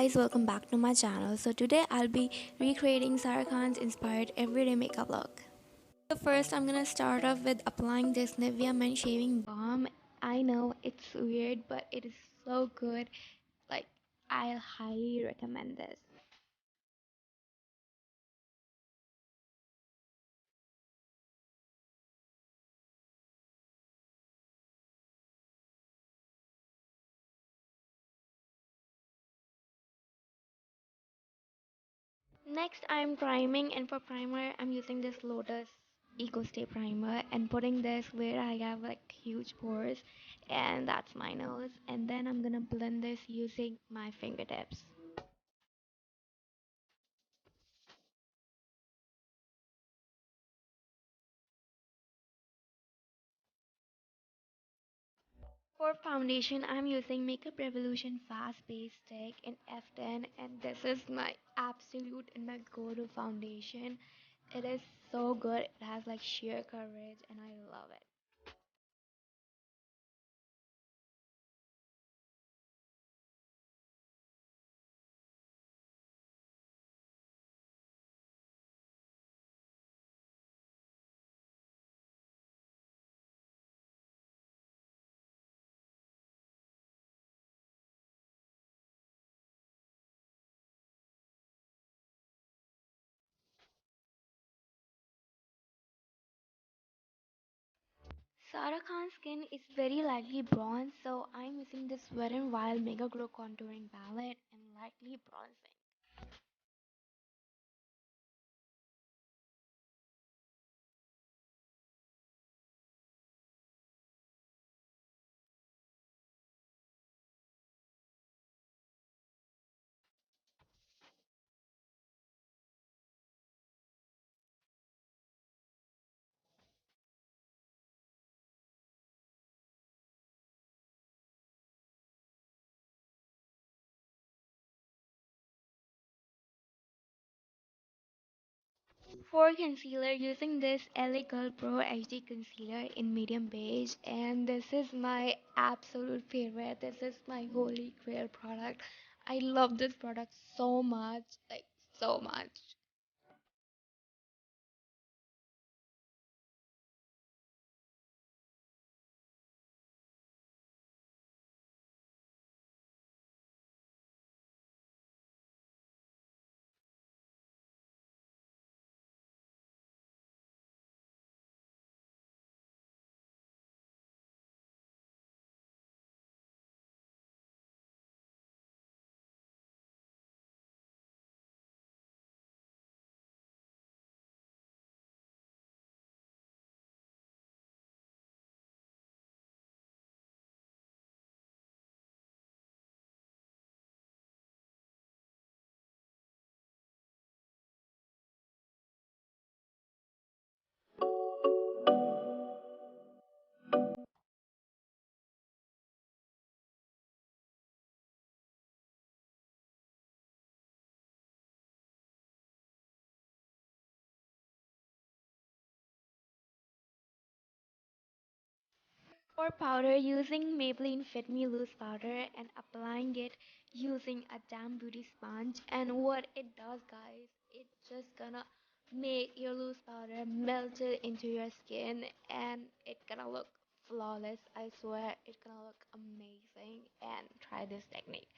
guys, welcome back to my channel. So today I'll be recreating Sarah Khan's inspired everyday makeup look. So first I'm gonna start off with applying this Nivea Men Shaving Balm. I know it's weird, but it is so good. Like, I'll highly recommend this. Next I'm priming, and for primer I'm using this Lotus Eco Stay primer and putting this where I have like huge pores, and that's my nose, and then I'm gonna blend this using my fingertips. For foundation, I'm using Makeup Revolution Fast Base Stick in F10, and this is my absolute and my go-to foundation. It is so good. It has like sheer coverage, and I love it. Sarah Khan's skin is very lightly bronze, so I'm using this Wet n Wild Mega Glow Contouring Palette and lightly bronzing. For concealer, using this LA Girl Pro HD concealer in medium beige, and this is my absolute favorite. This is my holy grail product. I love this product so much, like so much. For powder, using Maybelline Fit Me Loose Powder and applying it using a damn beauty sponge. And what it does, guys, it's just gonna make your loose powder melted into your skin, and it's gonna look flawless. I swear, it's gonna look amazing. And try this technique.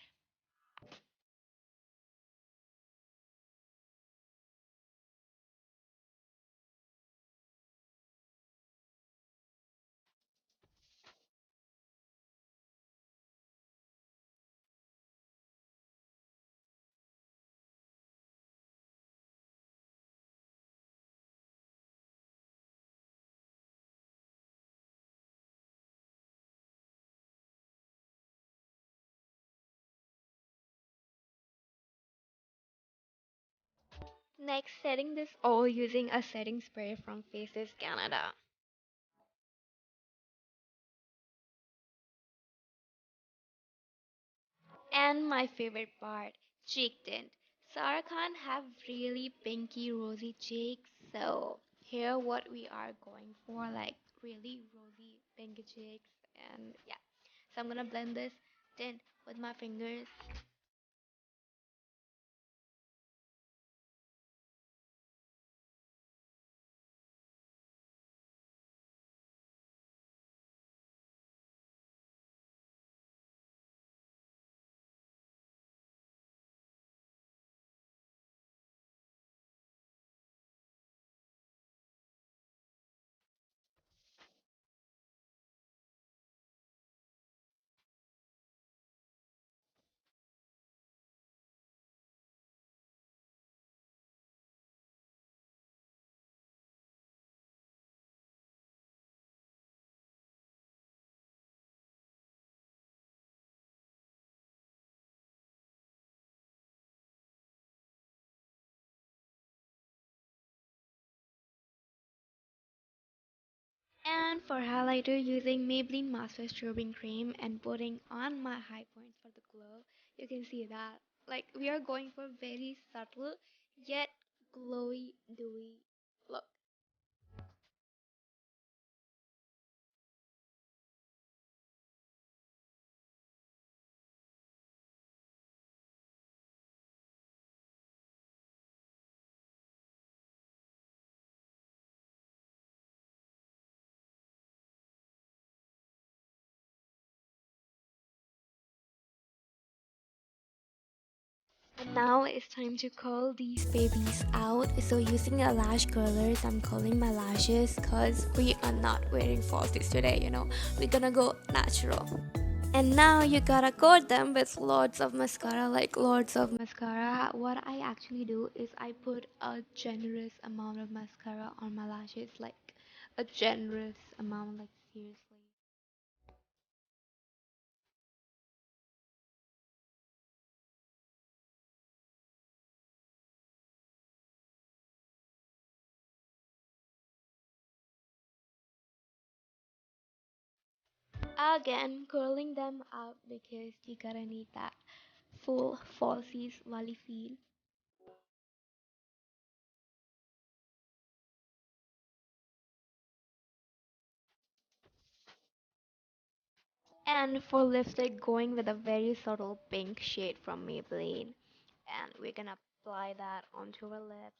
Next, setting this all using a setting spray from Faces Canada. And my favorite part, cheek tint. Sarah Khan have really pinky rosy cheeks, so here what we are going for, like really rosy pinky cheeks, and yeah. So I'm gonna blend this tint with my fingers. And for highlighter, using Maybelline Master Strobing Cream and putting on my high points for the glow. You can see that. Like, we are going for very subtle yet glowy, dewy look. And now it's time to curl these babies out. So using a lash curlers, I'm curling my lashes because we are not wearing falsies today, We're gonna go natural. And now you gotta coat them with lots of mascara, like lots of mascara. What I actually do is I put a generous amount of mascara on my lashes, like a generous amount, like seriously. Again, curling them out because you gotta need that full falsies wally feel. And for lipstick, going with a very subtle pink shade from Maybelline. And we're gonna apply that onto our lips.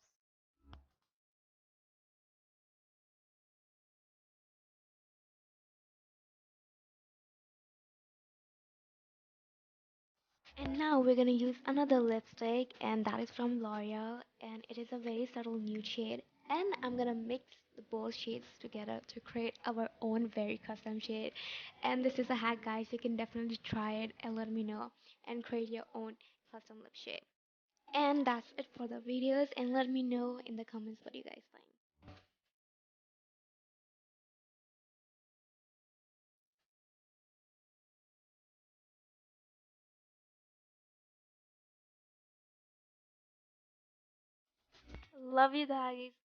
And now we're gonna use another lipstick, and that is from L'Oreal, and it is a very subtle nude shade. And I'm gonna mix the both shades together to create our own very custom shade. And this is a hack, guys. You can definitely try it and let me know and create your own custom lip shade. And that's it for the videos. And let me know in the comments what you guys think. Love you guys.